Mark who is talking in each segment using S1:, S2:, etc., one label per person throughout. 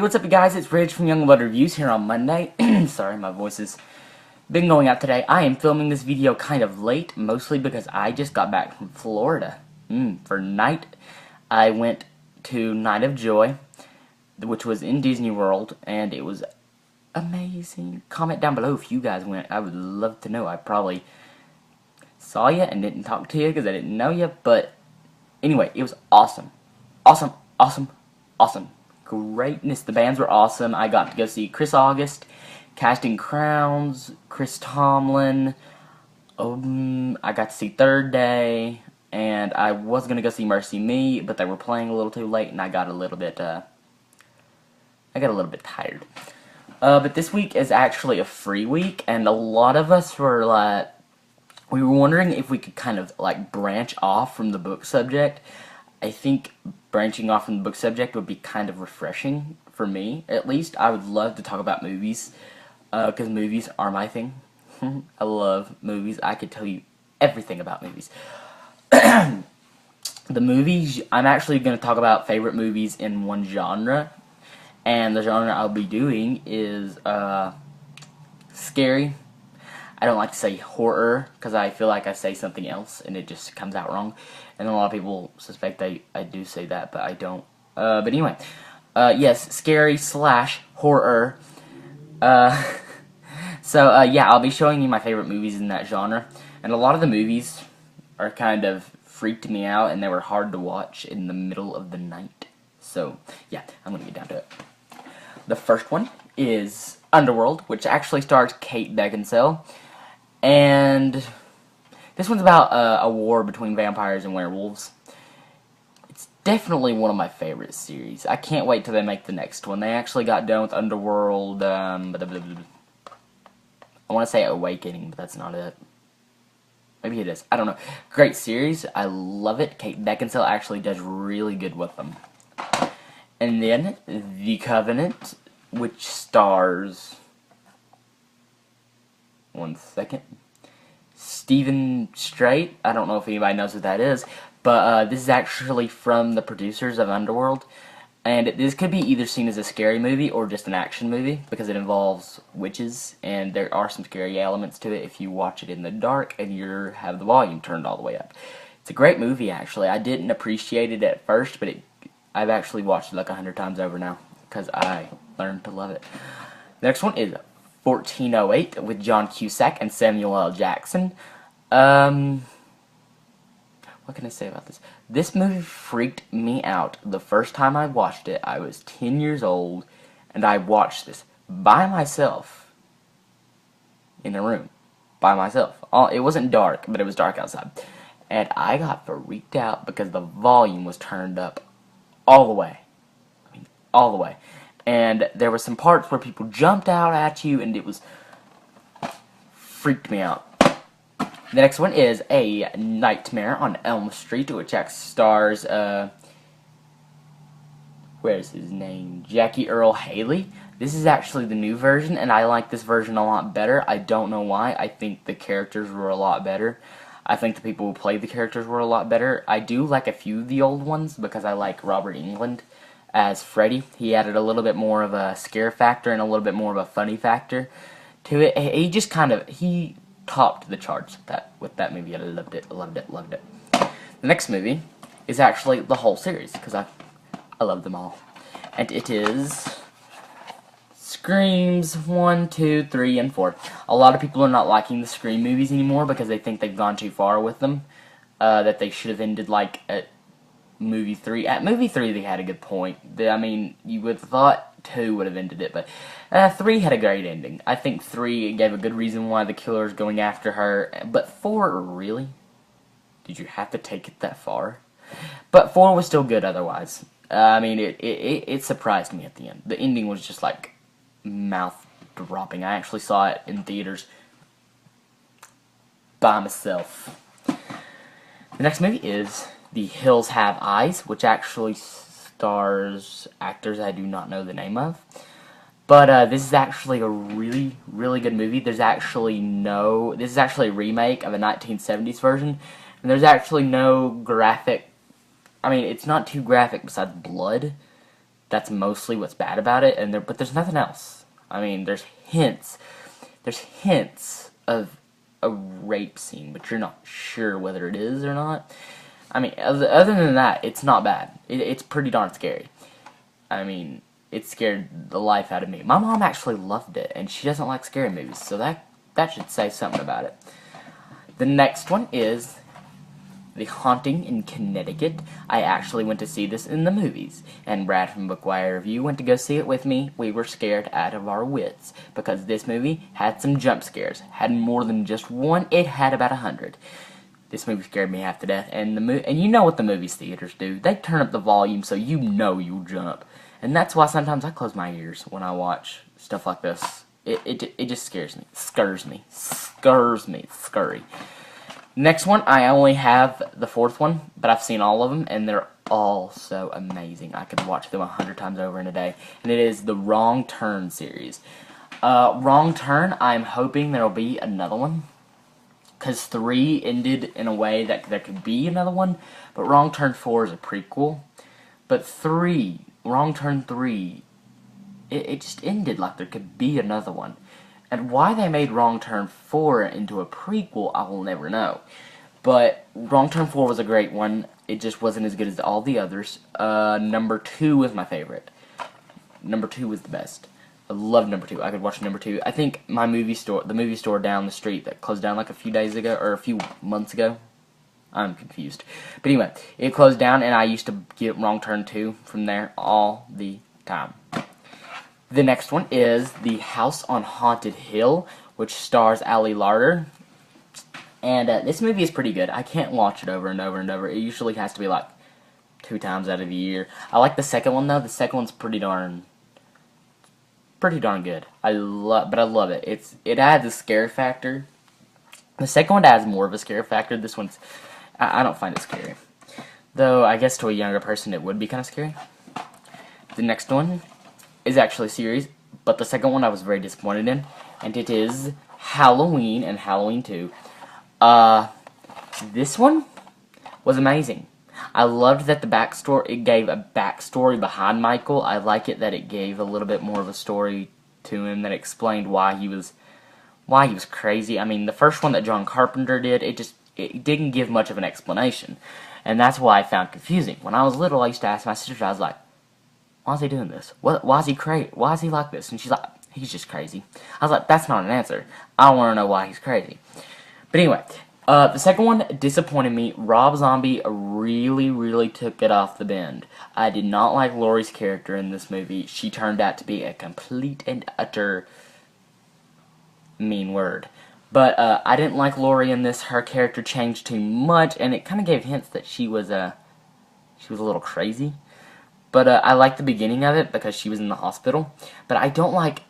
S1: Hey, what's up, you guys? It's Rich from Young Blood Reviews here on Monday. Sorry, my voice has been going out today. I am filming this video kind of late, mostly because I just got back from Florida. I went to Night of Joy, which was in Disney World, and it was amazing. Comment down below if you guys went. I would love to know. I probably saw you and didn't talk to you because I didn't know you, but anyway, it was awesome. Awesome, awesome, awesome. Greatness. The bands were awesome. I got to go see Chris August, Casting Crowns, Chris Tomlin. I got to see Third Day, and I was gonna go see Mercy Me, but they were playing a little too late, and I got a little bit tired. But this week is actually a free week, and a lot of us were like, we were wondering if we could kind of like branch off from the book subject. I think branching off from the book subject would be kind of refreshing for me, at least. I would love to talk about movies, because movies are my thing. I love movies. I could tell you everything about movies. The movies, I'm actually going to talk about favorite movies in one genre, and the genre I'll be doing is scary. I don't like to say horror, because I feel like I say something else, and it just comes out wrong. And a lot of people suspect I do say that, but I don't. But anyway, yes, scary / horror. Yeah, I'll be showing you my favorite movies in that genre. And a lot of the movies are kind of freaked me out, and they were hard to watch in the middle of the night. So, yeah, I'm going to get down to it. The first one is Underworld, which actually stars Kate Beckinsale. And this one's about a war between vampires and werewolves. It's definitely one of my favorite series. I can't wait till they make the next one. They actually got done with Underworld, I want to say Awakening, but that's not it. Maybe it is. I don't know. Great series. I love it. Kate Beckinsale actually does really good with them. And then The Covenant, which stars... one second. Stephen Strait. I don't know if anybody knows what that is, but this is actually from the producers of Underworld, and this could be either seen as a scary movie or just an action movie, because it involves witches, and there are some scary elements to it if you watch it in the dark and you have the volume turned all the way up. It's a great movie, actually. I didn't appreciate it at first, but I've actually watched it like 100 times over now, because I learned to love it. The next one is 1408 with John Cusack and Samuel L. Jackson. What can I say about this? This movie freaked me out the first time I watched it. I was 10 years old, and I watched this by myself in a room. By myself. It wasn't dark, but it was dark outside. And I got freaked out because the volume was turned up all the way. I mean, all the way. And there were some parts where people jumped out at you, and it was freaked me out. The next one is A Nightmare on Elm Street, which stars, where's his name? Jackie Earle Haley. This is actually the new version, and I like this version a lot better. I don't know why. I think the characters were a lot better. I think the people who played the characters were a lot better. I do like a few of the old ones, because I like Robert Englund as Freddy. He added a little bit more of a scare factor and a little bit more of a funny factor to it. He just kind of, he topped the charts with that movie. I loved it, loved it, loved it. The next movie is actually the whole series, because I love them all. And it is Screams 1, 2, 3, and 4. A lot of people are not liking the Scream movies anymore because they think they've gone too far with them. That they should have ended like at movie 3. At movie 3 they had a good point. I mean, you would have thought 2 would have ended it, but 3 had a great ending. I think 3 gave a good reason why the killer is going after her, but 4, really? Did you have to take it that far? But 4 was still good otherwise. I mean, it surprised me at the end. The ending was just like mouth-dropping. I actually saw it in theaters by myself. The next movie is The Hills Have Eyes, which actually stars actors I do not know the name of. But this is actually a really, really good movie. This is actually a remake of a 1970s version, and there's actually no graphic, I mean, it's not too graphic besides blood, That's mostly what's bad about it, but there's nothing else. I mean, there's hints of a rape scene, but you're not sure whether it is or not. I mean, other than that, it's not bad. It's pretty darn scary. I mean, it scared the life out of me. My mom actually loved it, and she doesn't like scary movies, so that should say something about it. The next one is The Haunting in Connecticut. I actually went to see this in the movies, and Brad from Bookwire Review went to go see it with me. We were scared out of our wits, because this movie had some jump scares. Had more than just one, it had about 100. This movie scared me half to death, and you know what the movies theaters do. They turn up the volume so you know you'll jump. And that's why sometimes I close my ears when I watch stuff like this. It just scares me. Scurs me. Scurry. Next one, I only have the fourth one, but I've seen all of them, and they're all so amazing. I could watch them 100 times over in a day. And it is the Wrong Turn series. Wrong Turn, I'm hoping there'll be another one, because 3 ended in a way that there could be another one, but Wrong Turn 4 is a prequel. But Wrong Turn 3, it just ended like there could be another one. And why they made Wrong Turn 4 into a prequel, I will never know. But Wrong Turn 4 was a great one. It just wasn't as good as all the others. Number 2 was my favorite. Number 2 was the best. I love number 2. I could watch number 2. I think the movie store down the street that closed down like a few days ago, or a few months ago. I'm confused. But anyway, it closed down, and I used to get Wrong Turn 2 from there all the time. The next one is The House on Haunted Hill, which stars Ali Larter. And this movie is pretty good. I can't watch it over and over and over. It usually has to be like 2 times out of the year. I like the second one, though. The second one's pretty darn good. But I love it. It adds a scare factor. The second one adds more of a scare factor. This one's, I don't find it scary. Though, I guess to a younger person it would be kind of scary. The next one is actually a series, but the second one I was very disappointed in, and it is Halloween and Halloween 2. This one was amazing. I loved that it gave a backstory behind Michael. I like it that it gave a little bit more of a story to him that explained why he was crazy. I mean, the first one that John Carpenter did, it didn't give much of an explanation, and that's why I found confusing. When I was little, I used to ask my sister, I was like, why is he doing this? Why is he crazy? Why is he like this? And she's like, he's just crazy. I was like, that's not an answer. I want to know why he's crazy. But anyway, the second one disappointed me. Rob Zombie really, really took it off the bend. I did not like Laurie's character in this movie. She turned out to be a complete and utter mean word. But I didn't like Laurie in this. Her character changed too much, and it kind of gave hints that she was a little crazy. But I liked the beginning of it because she was in the hospital. But I don't like...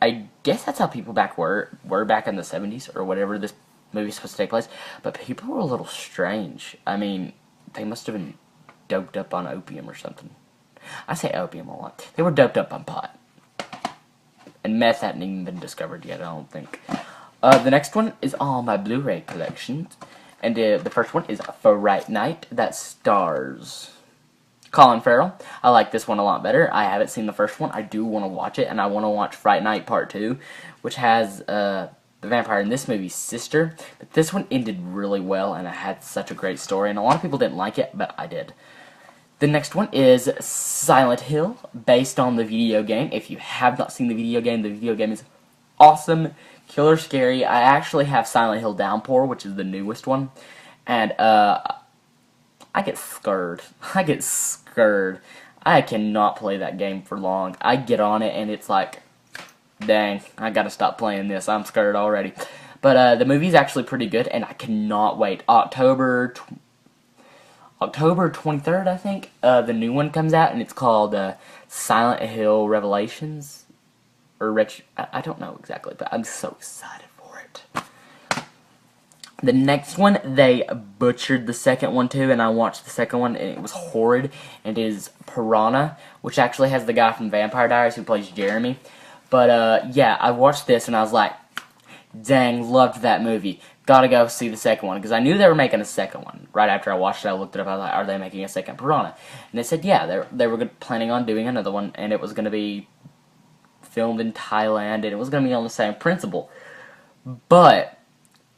S1: I guess that's how people were back in the 70s or whatever this movie's supposed to take place. But people were a little strange. I mean, they must have been doped up on opium or something. I say opium a lot. They were doped up on pot. And meth hadn't even been discovered yet, I don't think. The next one is all my Blu-ray collections. And the first one is Fright Night. That stars Colin Farrell. I like this one a lot better. I haven't seen the first one. I do want to watch it, and I want to watch Fright Night Part 2, which has the vampire in this movie's sister. But this one ended really well, and it had such a great story, and a lot of people didn't like it, but I did. The next one is Silent Hill, based on the video game. If you have not seen the video game is awesome, killer scary. I actually have Silent Hill Downpour, which is the newest one, and I get scared. I cannot play that game for long. I get on it and it's like, dang, I gotta stop playing this. I'm scared already. But the movie's actually pretty good, and I cannot wait. October 23rd, I think, the new one comes out, and it's called Silent Hill Revelations. Or I don't know exactly, but I'm so excited for it. The next one, they butchered the second one too, and I watched the second one, and it was horrid. And it is Piranha, which actually has the guy from Vampire Diaries who plays Jeremy. But yeah, I watched this, and I was like, dang, loved that movie. gotta go see the second one, because I knew they were making a second one. Right after I watched it, I looked it up. I was like, are they making a second Piranha? And they said, yeah, they were planning on doing another one, and it was going to be filmed in Thailand, and it was going to be on the same principle. But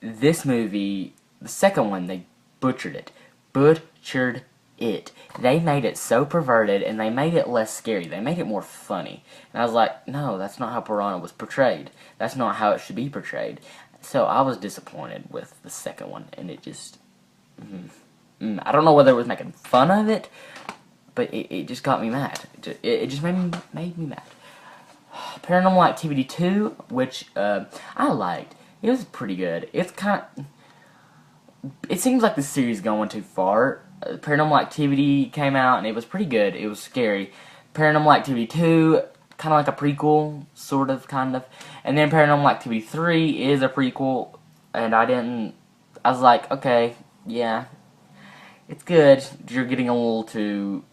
S1: this movie, the second one, they butchered it. Butchered it. They made it so perverted, and they made it less scary. They made it more funny. And I was like, no, that's not how Piranha was portrayed. That's not how it should be portrayed. So I was disappointed with the second one, and it just... I don't know whether it was making fun of it, but it just got me mad. It just made me mad. Paranormal Activity 2, which I liked. It was pretty good. It's kind of... It seems like the series is going too far. Paranormal Activity came out, and it was pretty good. It was scary. Paranormal Activity 2... kind of like a prequel, sort of, kind of. And then Paranormal Activity 3 is a prequel, and I was like, okay, yeah, it's good. You're getting a little too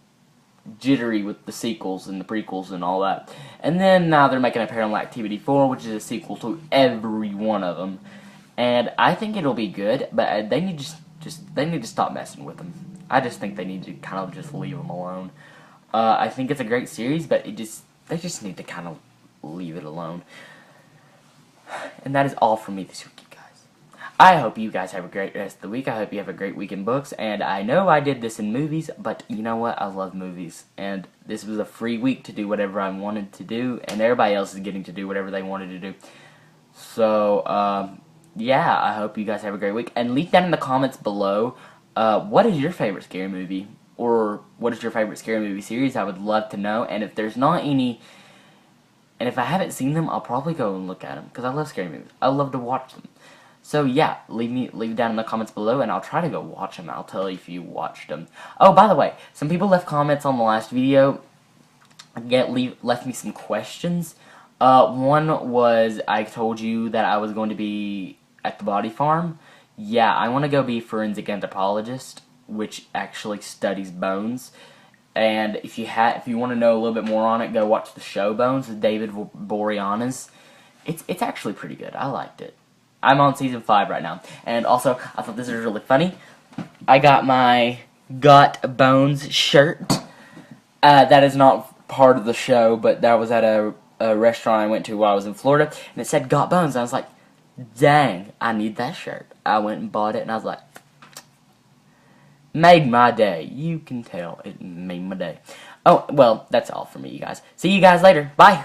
S1: jittery with the sequels and the prequels and all that. And then now they're making a Paranormal Activity 4, which is a sequel to every one of them. And I think it'll be good, but they need to stop messing with them. I just think they need to kind of just leave them alone. I think it's a great series, but they just need to kind of leave it alone. And that is all for me this week, you guys. I hope you guys have a great rest of the week. I hope you have a great week in books. And I know I did this in movies, but you know what? I love movies. And this was a free week to do whatever I wanted to do. And everybody else is getting to do whatever they wanted to do. So, yeah, I hope you guys have a great week. And leave down in the comments below, what is your favorite scary movie? Or what is your favorite scary movie series? I would love to know. And if there's not any, and if I haven't seen them, I'll probably go and look at them, because I love scary movies. I love to watch them. So yeah, leave down in the comments below, and I'll try to go watch them. I'll tell you if you watched them. Oh, by the way, some people left comments on the last video. Left me some questions. One was, I told you that I was going to be at the body farm. Yeah, I want to go be forensic anthropologist, which actually studies bones. And if you want to know a little bit more on it, go watch the show Bones with David Boreanaz. It's actually pretty good. I liked it. I'm on season 5 right now. And also, I thought this was really funny. I got my Got Bones shirt. That is not part of the show, but that was at a restaurant I went to while I was in Florida, and it said Got Bones. And I was like, dang, I need that shirt. I went and bought it, and I was like, made my day. You can tell it made my day. Oh, well, that's all for me, you guys. See you guys later. Bye.